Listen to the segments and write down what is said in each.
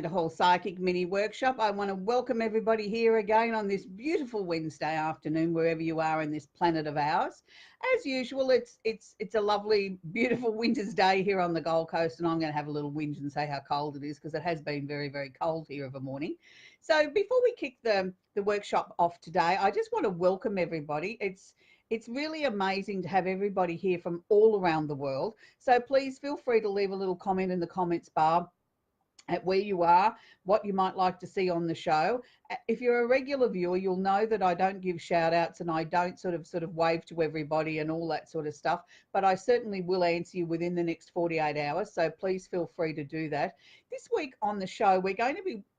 Amanda Hall Psychic Mini Workshop. I want to welcome everybody here again on this beautiful Wednesday afternoon, wherever you are in this planet of ours. As usual, it's a lovely, beautiful winter's day here on the Gold Coast, and I'm going to have a little whinge and say how cold it is because it has been very, very cold here of a morning. So before we kick the workshop off today, I just want to welcome everybody. It's really amazing to have everybody here from all around the world. So please feel free to leave a little comment in the comments bar at where you are, what you might like to see on the show. If you're a regular viewer, you'll know that I don't give shout outs and I don't sort of wave to everybody and all that sort of stuff, but I certainly will answer you within the next 48 hours. So please feel free to do that. This week on the show,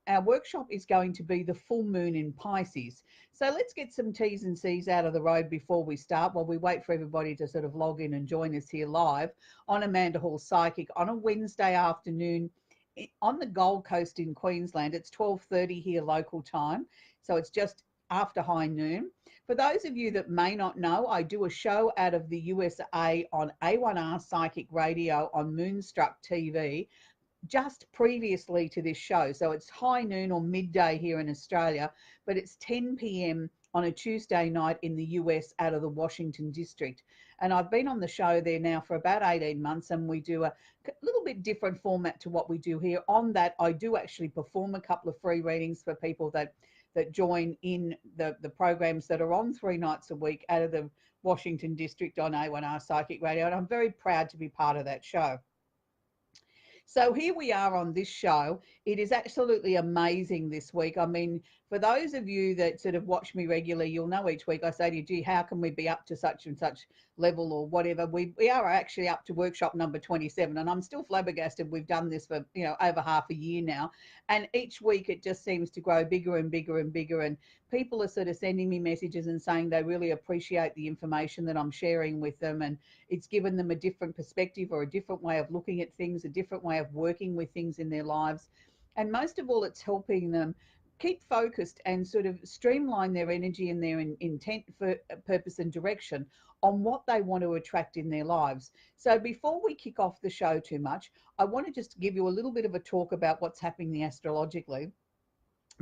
our workshop is going to be the full moon in Pisces. So let's get some T's and C's out of the road before we start, while we wait for everybody to sort of log in and join us here live on Amanda Hall Psychic on a Wednesday afternoon on the Gold Coast in Queensland. It's 12:30 here local time, so it's just after high noon. For those of you that may not know, I do a show out of the USA on A1R Psychic Radio on Moonstruck TV just previously to this show. So it's high noon or midday here in Australia, but it's 10 p.m. on a Tuesday night in the US out of the Washington district. And I've been on the show there now for about 18 months, and we do a little bit different format to what we do here. On that, I do actually perform a couple of free readings for people that join in the programs that are on 3 nights a week out of the Washington district on A1R Psychic Radio. And I'm very proud to be part of that show. So here we are on this show. It is absolutely amazing this week. I mean, for those of you that sort of watch me regularly, you'll know each week I say to you, gee, how can we be up to such and such level or whatever? We are actually up to workshop number 27, and I'm still flabbergasted. We've done this for, over half a year now. And each week it just seems to grow bigger and bigger and bigger. And people are sort of sending me messages and saying they really appreciate the information that I'm sharing with them. And it's given them a different perspective or a different way of looking at things, a different way of working with things in their lives. And most of all, it's helping them keep focused and sort of streamline their energy and their intent for purpose and direction on what they want to attract in their lives. So before we kick off the show too much, I want to just give you a little bit of a talk about what's happening astrologically,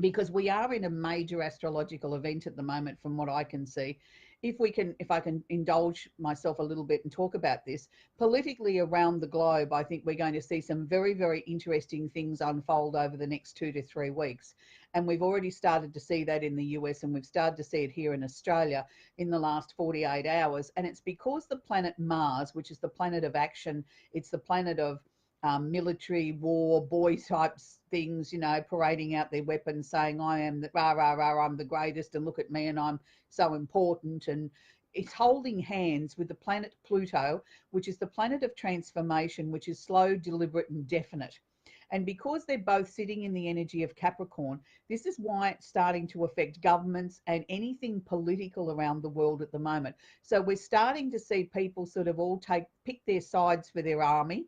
because we are in a major astrological event at the moment from what I can see. If I can indulge myself a little bit and talk about this, politically around the globe, I think we're going to see some very, very interesting things unfold over the next 2 to 3 weeks. And we've already started to see that in the US, and we've started to see it here in Australia in the last 48 hours. And it's because the planet Mars, which is the planet of action, it's the planet of military war, boy types things, parading out their weapons, saying, I am the rah, rah, rah, I'm the greatest, and look at me, and I'm so important. And it's holding hands with the planet Pluto, which is the planet of transformation, which is slow, deliberate, and definite. And because they're both sitting in the energy of Capricorn, this is why it's starting to affect governments and anything political around the world at the moment. So we're starting to see people sort of all pick their sides for their army.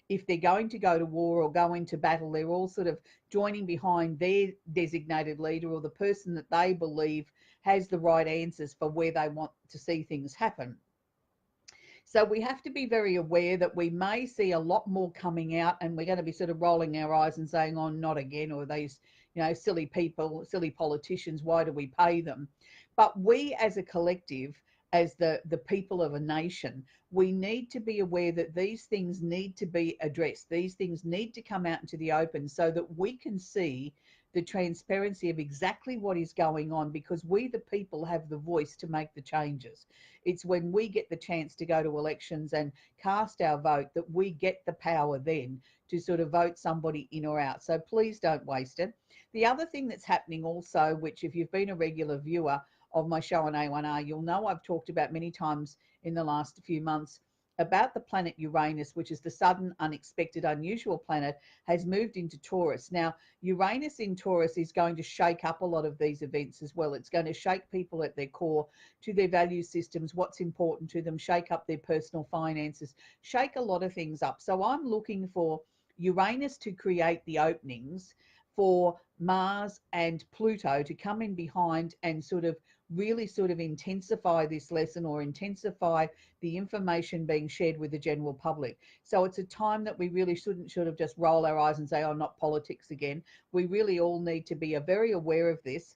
If they're going to go to war or go into battle, they're all sort of joining behind their designated leader or the person that they believe has the right answers for where they want to see things happen. So we have to be very aware that we may see a lot more coming out, and we're going to be sort of rolling our eyes and saying, oh, not again, or these, silly people, silly politicians, why do we pay them? But we as a collective, as the people of a nation, we need to be aware that these things need to be addressed. These things need to come out into the open so that we can see the transparency of exactly what is going on, because we, the people, have the voice to make the changes. It's when we get the chance to go to elections and cast our vote that we get the power then to sort of vote somebody in or out. So please don't waste it. The other thing that's happening also, which if you've been a regular viewer of my show on A1R, you'll know I've talked about many times in the last few months about the planet Uranus, which is the sudden, unexpected, unusual planet, has moved into Taurus. Now, Uranus in Taurus is going to shake up a lot of these events as well. It's going to shake people at their core, to their value systems, what's important to them, shake up their personal finances, shake a lot of things up. So I'm looking for Uranus to create the openings for Mars and Pluto to come in behind and sort of really sort of intensify this lesson or intensify the information being shared with the general public. So it's a time that we really shouldn't sort of just roll our eyes and say, oh, not politics again. We really all need to be very aware of this.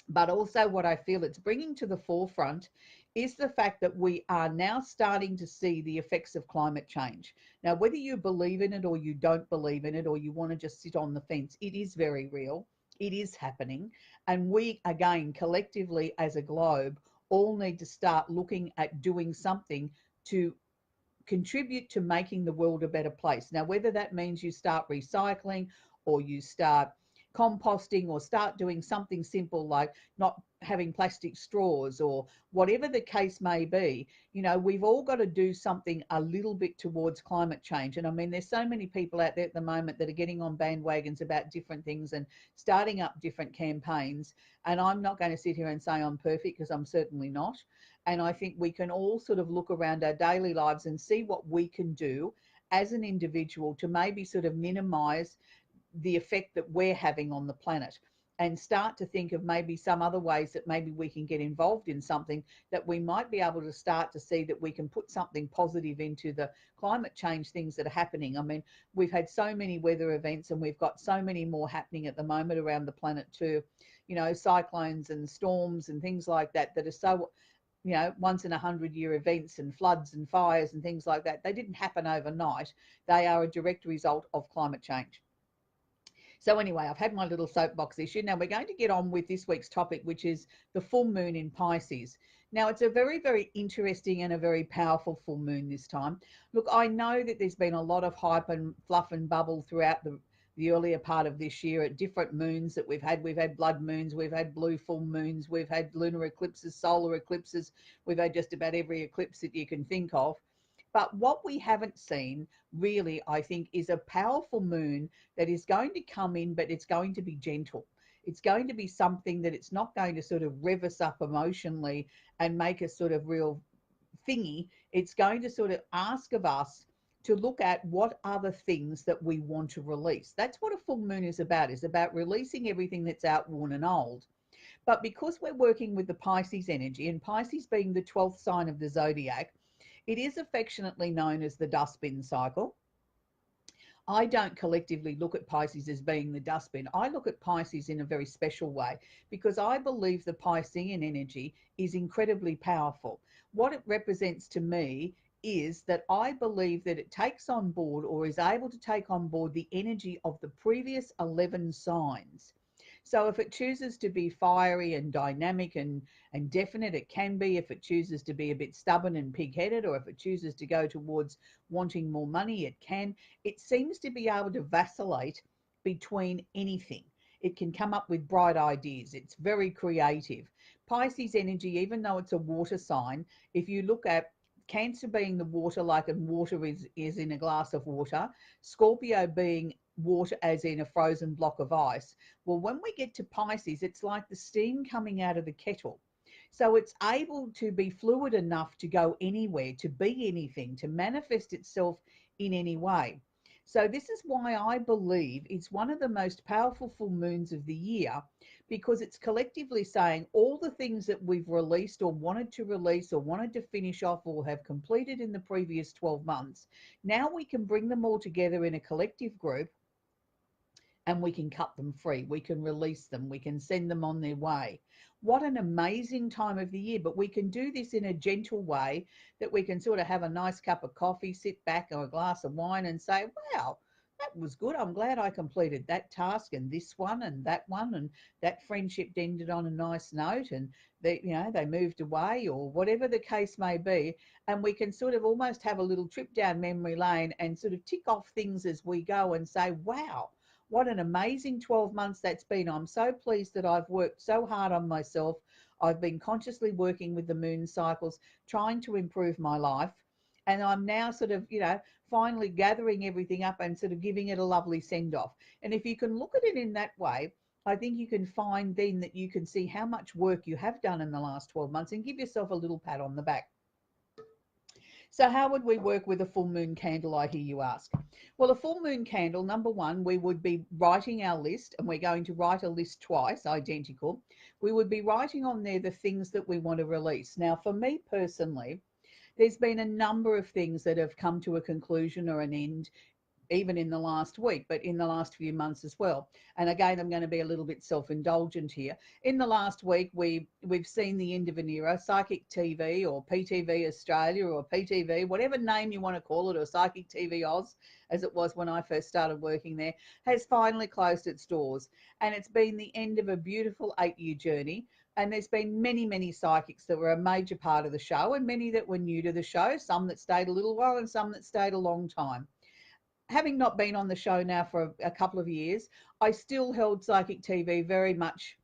But also what I feel it's bringing to the forefront is the fact that we are now starting to see the effects of climate change. Now, whether you believe in it or you don't believe in it, or you want to just sit on the fence, it is very real. It is happening. And we, again, collectively as a globe, all need to start looking at doing something to contribute to making the world a better place. Now, whether that means you start recycling or you start composting or start doing something simple like not having plastic straws or whatever the case may be, you know, we've all got to do something a little bit towards climate change. And I mean, there's so many people out there at the moment that are getting on bandwagons about different things and starting up different campaigns. And I'm not going to sit here and say I'm perfect, because I'm certainly not. And I think we can all sort of look around our daily lives and see what we can do as an individual to maybe sort of minimize the effect that we're having on the planet, and start to think of maybe some other ways that maybe we can get involved in something that we might be able to start to see that we can put something positive into the climate change things that are happening. I mean, we've had so many weather events and we've got so many more happening at the moment around the planet too, you know, cyclones and storms and things like that that are so, you know, once in 100-year events, and floods and fires and things like that. They didn't happen overnight. They are a direct result of climate change. So anyway, I've had my little soapbox issue. Now we're going to get on with this week's topic, which is the full moon in Pisces. Now it's a very, very interesting and a very powerful full moon this time. Look, I know that there's been a lot of hype and fluff and bubble throughout the earlier part of this year at different moons that we've had. We've had blood moons, we've had blue full moons, we've had lunar eclipses, solar eclipses, we've had just about every eclipse that you can think of. But what we haven't seen really, I think, is a powerful moon that is going to come in, but it's going to be gentle. It's going to be something that it's not going to sort of rev us up emotionally and make us sort of real thingy. It's going to sort of ask of us to look at what other things that we want to release. That's what a full moon is about releasing everything that's outworn and old. But because we're working with the Pisces energy, and Pisces being the 12th sign of the zodiac, it is affectionately known as the dustbin cycle. I don't collectively look at Pisces as being the dustbin. I look at Pisces in a very special way, because I believe the Piscean energy is incredibly powerful. What it represents to me is that I believe that it takes on board, or is able to take on board, the energy of the previous 11 signs. So if it chooses to be fiery and dynamic and definite, it can be. If it chooses to be a bit stubborn and pig-headed, or if it chooses to go towards wanting more money, it can. It seems to be able to vacillate between anything. It can come up with bright ideas. It's very creative. Pisces energy, even though it's a water sign, if you look at Cancer being the water, like, and water is in a glass of water, Scorpio being water as in a frozen block of ice. Well, when we get to Pisces, it's like the steam coming out of the kettle. So it's able to be fluid enough to go anywhere, to be anything, to manifest itself in any way. So this is why I believe it's one of the most powerful full moons of the year, because it's collectively saying all the things that we've released or wanted to release or wanted to finish off or have completed in the previous 12 months. Now we can bring them all together in a collective group, and we can cut them free. We can release them. We can send them on their way. What an amazing time of the year. But we can do this in a gentle way, that we can sort of have a nice cup of coffee, sit back, or a glass of wine, and say, wow, that was good. I'm glad I completed that task, and this one and that friendship ended on a nice note, and they moved away, or whatever the case may be. And we can sort of almost have a little trip down memory lane and sort of tick off things as we go and say, wow, what an amazing 12 months that's been. I'm so pleased that I've worked so hard on myself. I've been consciously working with the moon cycles, trying to improve my life. And I'm now sort of, finally gathering everything up and sort of giving it a lovely send off. And if you can look at it in that way, I think you can find then that you can see how much work you have done in the last 12 months and give yourself a little pat on the back. So how would we work with a full moon candle, I hear you ask? Well, a full moon candle, number one, we would be writing our list, and we're going to write a list twice, identical. We would be writing on there the things that we want to release. Now, for me personally, there's been a number of things that have come to a conclusion or an end even in the last week, but in the last few months as well. And again, I'm going to be a little bit self-indulgent here. In the last week, we've seen the end of an era. Psychic TV or PTV Australia or PTV, whatever name you want to call it, or Psychic TV Oz, as it was when I first started working there, has finally closed its doors. And it's been the end of a beautiful 8-year journey. And there's been many, many psychics that were a major part of the show, and many that were new to the show, some that stayed a little while and some that stayed a long time. Having not been on the show now for a couple of years, I still held Psychic TV very much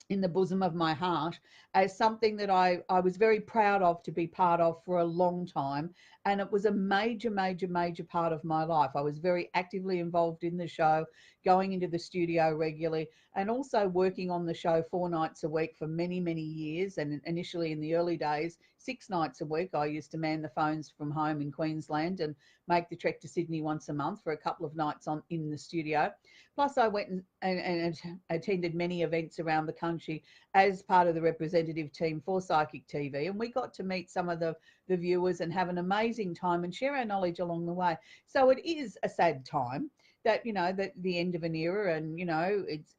in the bosom of my heart as something that I was very proud of to be part of for a long time. And it was a major, major, major part of my life. I was very actively involved in the show, going into the studio regularly, and also working on the show 4 nights a week for many, many years. And initially in the early days, 6 nights a week, I used to man the phones from home in Queensland and make the trek to Sydney once a month for a couple of nights in the studio. Plus, I went and attended many events around the country as part of the representative team for Psychic TV. And we got to meet some of the viewers and have an amazing time and share our knowledge along the way. So it is a sad time that, that the end of an era, and,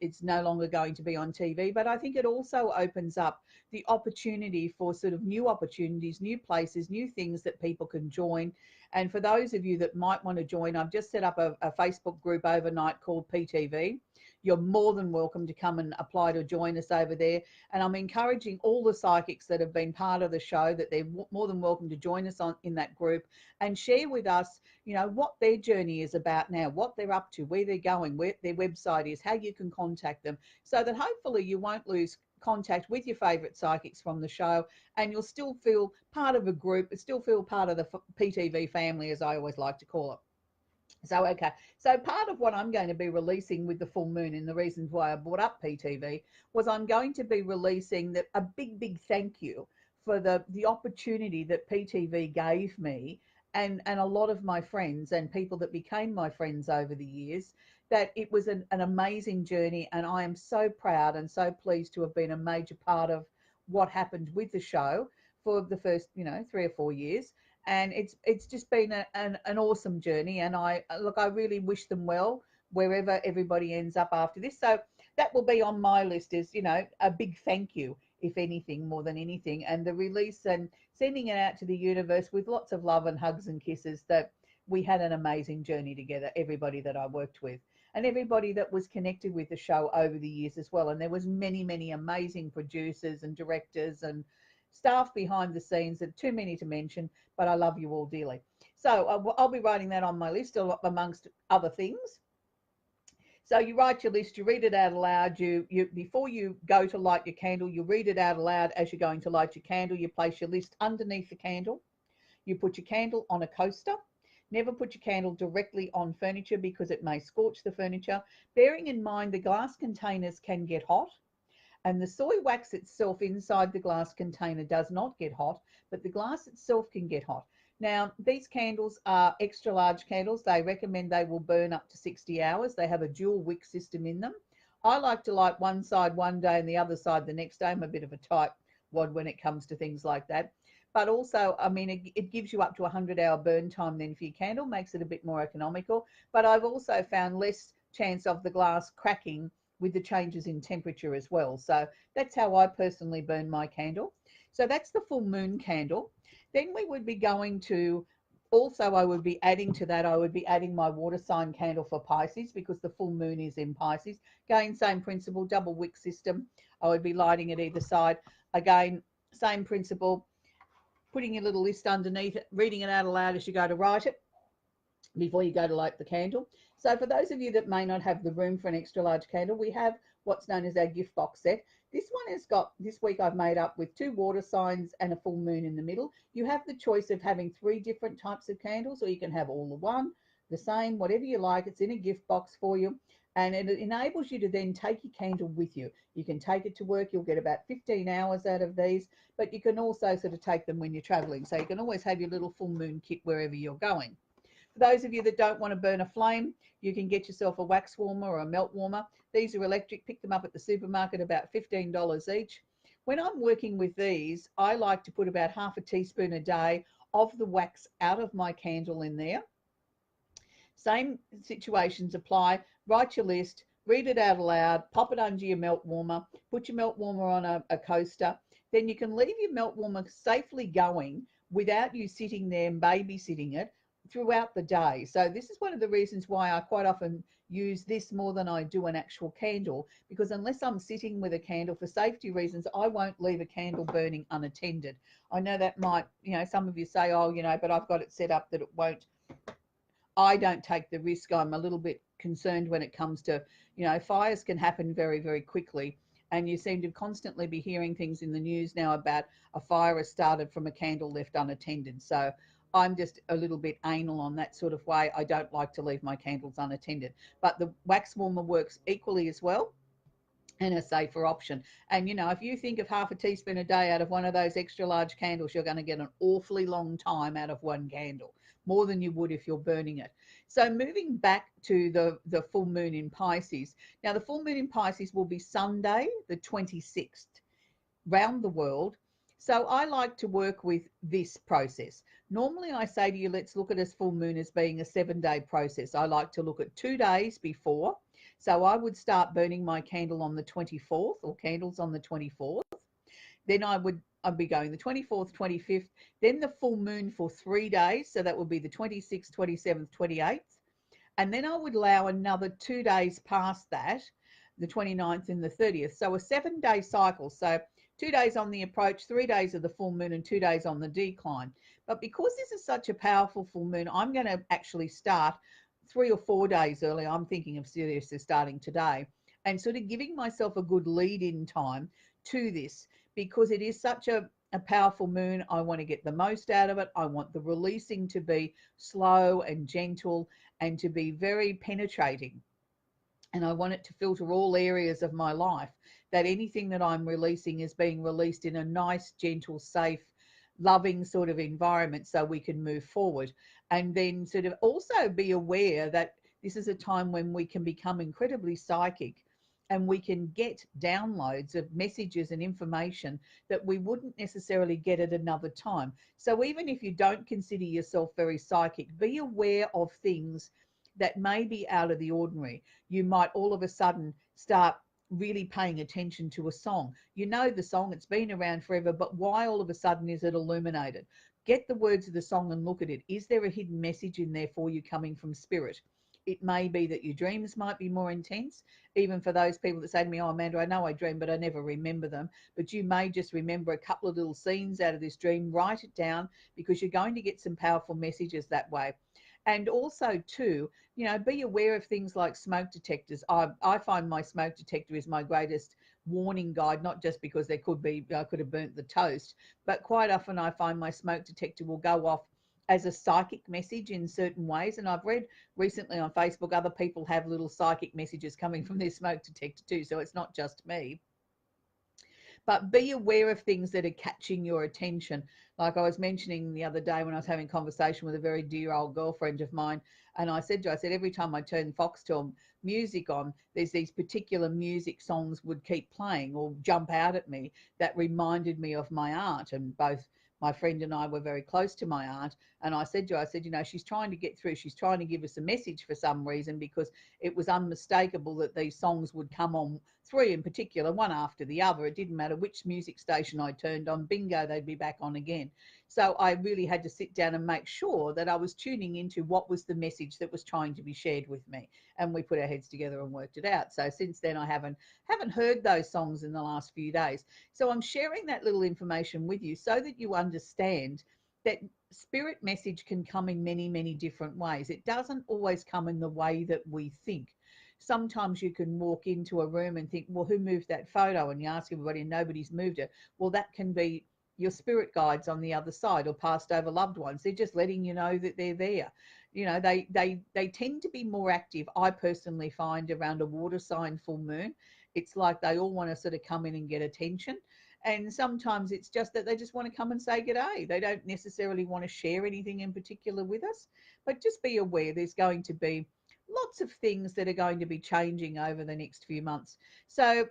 it's no longer going to be on TV. But I think it also opens up the opportunity for sort of new opportunities, new places, new things that people can join. And for those of you that might want to join, I've just set up a Facebook group overnight called PTV. You're more than welcome to come and apply to join us over there. And I'm encouraging all the psychics that have been part of the show that they're more than welcome to join us in that group and share with us, what their journey is about now, what they're up to, where they're going, where their website is, how you can contact them, so that hopefully you won't lose contact with your favourite psychics from the show, and you'll still feel part of a group, still feel part of the PTV family, as I always like to call it. So, okay. So part of what I'm going to be releasing with the full moon, and the reasons why I brought up PTV, was I'm going to be releasing a big, big thank you for the opportunity that PTV gave me and a lot of my friends and people that became my friends over the years. That it was an amazing journey, and I am so proud and so pleased to have been a major part of what happened with the show for the first, 3 or 4 years. And it's just been an awesome journey. And I really wish them well wherever everybody ends up after this. So that will be on my list as, a big thank you, if anything, more than anything. And the release and sending it out to the universe with lots of love and hugs and kisses, that we had an amazing journey together, everybody that I worked with. And everybody that was connected with the show over the years as well. And there was many, many amazing producers and directors and staff behind the scenes, that too many to mention, but I love you all dearly. So I'll be writing that on my list amongst other things. So you write your list, you read it out aloud. You before you go to light your candle, you read it out aloud as you're going to light your candle. You place your list underneath the candle. You put your candle on a coaster. Never put your candle directly on furniture because it may scorch the furniture. Bearing in mind the glass containers can get hot, and the soy wax itself inside the glass container does not get hot, but the glass itself can get hot. Now, these candles are extra large candles. They recommend they will burn up to 60 hours. They have a dual wick system in them. I like to light one side one day and the other side the next day. I'm a bit of a tight wad when it comes to things like that. But also, I mean, it gives you up to 100-hour burn time then for your candle, makes it a bit more economical. But I've also found less chance of the glass cracking with the changes in temperature as well. So that's how I personally burn my candle. So that's the full moon candle. Then we would be going to, also I would be adding to that, I would be adding my water sign candle for Pisces, because the full moon is in Pisces. Again, same principle, double wick system. I would be lighting it either side. Again, same principle, putting your little list underneath it, reading it out aloud as you go to write it before you go to light the candle. So for those of you that may not have the room for an extra large candle, we have what's known as our gift box set. This one has got, this week I've made up with 2 water signs and a full moon in the middle. You have the choice of having 3 different types of candles, or you can have all the one, the same, whatever you like. It's in a gift box for you. and it enables you to then take your candle with you. You can take it to work. You'll get about 15 hours out of these, but you can also sort of take them when you're traveling. So you can always have your little full moon kit wherever you're going. For those of you that don't want to burn a flame, you can get yourself a wax warmer or a melt warmer. These are electric. Pick them up at the supermarket, about $15 each. When I'm working with these, I like to put about half a teaspoon a day of the wax out of my candle in there. Same situations apply. Write your list, read it out aloud, pop it under your melt warmer, put your melt warmer on a coaster. Then you can leave your melt warmer safely going without you sitting there and babysitting it throughout the day. So this is one of the reasons why I quite often use this more than I do an actual candle, because unless I'm sitting with a candle for safety reasons, I won't leave a candle burning unattended. I know that might, some of you say, oh, but I've got it set up that it won't. I don't take the risk. I'm a little bit concerned when it comes to, fires can happen very, very quickly. And you seem to constantly be hearing things in the news now about a fire has started from a candle left unattended. So I'm just a little bit anal on that sort of way. I don't like to leave my candles unattended. But the wax warmer works equally as well, and a safer option. And if you think of half a teaspoon a day out of one of those extra large candles, you're going to get an awfully long time out of one candle, more than you would if you're burning it. So moving back to the full moon in Pisces. Now the full moon in Pisces will be Sunday the 26th round the world. So I like to work with this process. Normally I say to you, let's look at this full moon as being a 7-day process. I like to look at 2 days before. So I would start burning my candle on the 24th, or candles on the 24th. Then I'd be going the 24th, 25th, then the full moon for 3 days. So that would be the 26th, 27th, 28th. And then I would allow another 2 days past that, the 29th and the 30th. So a 7-day cycle. So 2 days on the approach, 3 days of the full moon, and 2 days on the decline. But because this is such a powerful full moon, I'm going to actually start 3 or 4 days early. I'm thinking of seriously starting today and sort of giving myself a good lead in time to this, because it is such a powerful moon. I want to get the most out of it. I want the releasing to be slow and gentle and to be very penetrating. And I want it to filter all areas of my life, that anything that I'm releasing is being released in a nice, gentle, safe, loving sort of environment, so we can move forward. And then sort of also be aware that this is a time when we can become incredibly psychic, and we can get downloads of messages and information that we wouldn't necessarily get at another time. So even if you don't consider yourself very psychic, be aware of things that may be out of the ordinary. You might all of a sudden start really paying attention to a song. You know the song, it's been around forever, but why all of a sudden is it illuminated? Get the words of the song and look at it. Is there a hidden message in there for you coming from spirit? It may be that your dreams might be more intense, even for those people that say to me, oh, Amanda, I know I dream, but I never remember them. But you may just remember a couple of little scenes out of this dream. Write it down, because you're going to get some powerful messages that way. And also too, be aware of things like smoke detectors. I find my smoke detector is my greatest warning guide, not just because there could be, I could have burnt the toast, but quite often I find my smoke detector will go off as a psychic message in certain ways. And I've read recently on Facebook, other people have little psychic messages coming from their smoke detector too. So it's not just me. But be aware of things that are catching your attention. Like I was mentioning the other day when I was having a conversation with a very dear old girlfriend of mine, and I said every time I turn Foxtel music on, there's these particular music songs would keep playing or jump out at me that reminded me of my aunt. And both my friend and I were very close to my aunt. And I said, she's trying to get through. She's trying to give us a message for some reason, because it was unmistakable that these songs would come on, 3 in particular, one after the other. It didn't matter which music station I turned on, bingo, they'd be back on again. So I really had to sit down and make sure that I was tuning into what was the message that was trying to be shared with me. And we put our heads together and worked it out. So since then, I haven't heard those songs in the last few days. So I'm sharing that little information with you so that you understand that spirit message can come in many, many different ways. It doesn't always come in the way that we think. Sometimes you can walk into a room and think, well, who moved that photo? And you ask everybody and nobody's moved it. Well, that can be, your spirit guides on the other side, or passed over loved ones. They're just letting you know that they're there. You know, they tend to be more active, I personally find, around a water sign full moon. It's like they all want to sort of come in and get attention. And sometimes it's just that they just want to come and say g'day. They don't necessarily want to share anything in particular with us, but just be aware there's going to be lots of things that are going to be changing over the next few months. So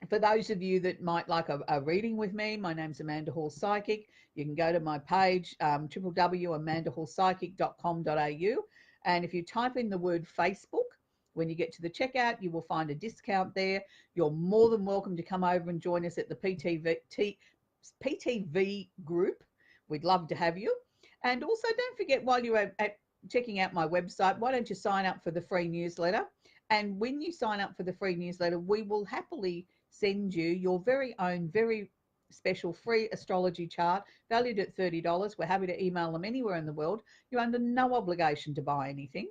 for those of you that might like a reading with me, my name's Amanda Hall Psychic. You can go to my page, www.amandahallpsychic.com.au. And if you type in the word Facebook, when you get to the checkout, you will find a discount there. You're more than welcome to come over and join us at the PTV group. We'd love to have you. And also don't forget, while you're at checking out my website, why don't you sign up for the free newsletter? And when you sign up for the free newsletter, we will happily send you your very own, very special free astrology chart valued at $30. We're happy to email them anywhere in the world. You're under no obligation to buy anything.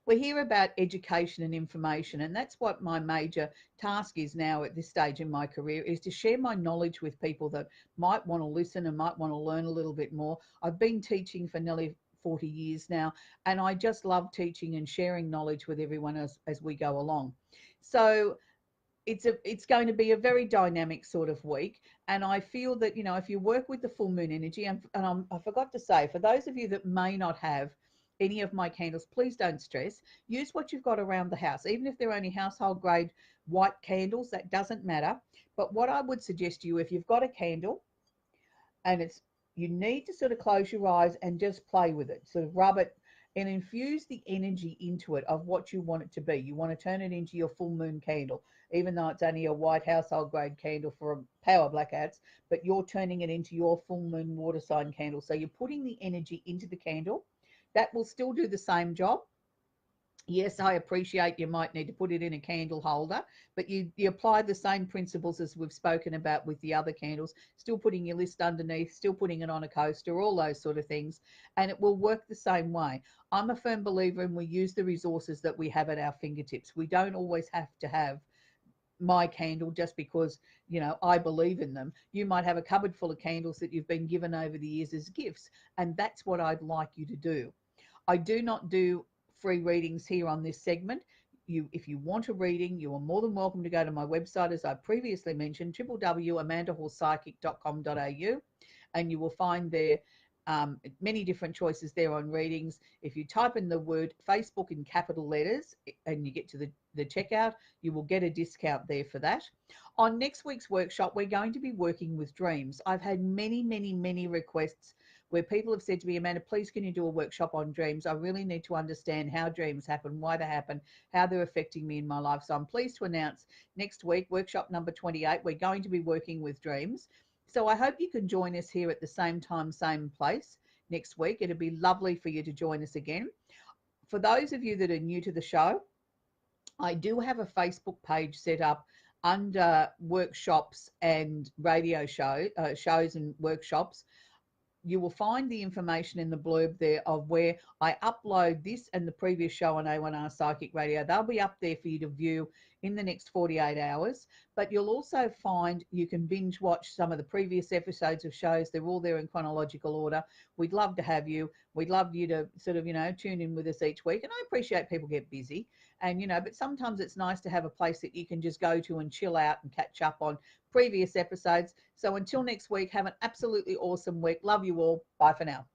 We're here about education and information, and that's what my major task is now at this stage in my career, is to share my knowledge with people that might want to listen and might want to learn a little bit more. I've been teaching for nearly 40 years now, and I just love teaching and sharing knowledge with everyone as we go along. So it's going to be a very dynamic sort of week, and I feel that, you know, if you work with the full moon energy, and I forgot to say, for those of you that may not have any of my candles, please don't stress. Use what you've got around the house, even if they're only household grade white candles, that doesn't matter. But what I would suggest to you, if you've got a candle and you need to sort of close your eyes and just play with it, sort of rub it and infuse the energy into it of what you want it to be. You want to turn it into your full moon candle, even though it's only a white household grade candle for a power black ats, but you're turning it into your full moon water sign candle. So you're putting the energy into the candle. That will still do the same job. Yes, I appreciate you might need to put it in a candle holder, but you apply the same principles as we've spoken about with the other candles, still putting your list underneath, still putting it on a coaster, all those sort of things, and it will work the same way. I'm a firm believer in we use the resources that we have at our fingertips. We don't always have to have my candle just because, you know, I believe in them. You might have a cupboard full of candles that you've been given over the years as gifts, and that's what I'd like you to do. I do not do free readings here on this segment. If you want a reading, you are more than welcome to go to my website, as I previously mentioned, www.amandahallpsychic.com.au, and you will find there many different choices there on readings. If you type in the word Facebook in capital letters and you get to the checkout, you will get a discount there for that. On next week's workshop, we're going to be working with dreams. I've had many requests where people have said to me, Amanda, please can you do a workshop on dreams? I really need to understand how dreams happen, why they happen, how they're affecting me in my life. So I'm pleased to announce next week, workshop number 28, we're going to be working with dreams. So I hope you can join us here at the same time, same place next week. It'd be lovely for you to join us again. For those of you that are new to the show, I do have a Facebook page set up under workshops and radio shows and workshops. You will find the information in the blurb there of where I upload this and the previous show on A1R Psychic Radio. They'll be up there for you to view in the next 48 hours. But you'll also find you can binge watch some of the previous episodes of shows. They're all there in chronological order. We'd love to have you. We'd love you to sort of, you know, tune in with us each week. And I appreciate people get busy, and, you know, but sometimes it's nice to have a place that you can just go to and chill out and catch up on previous episodes. So until next week, have an absolutely awesome week. Love you all. Bye for now.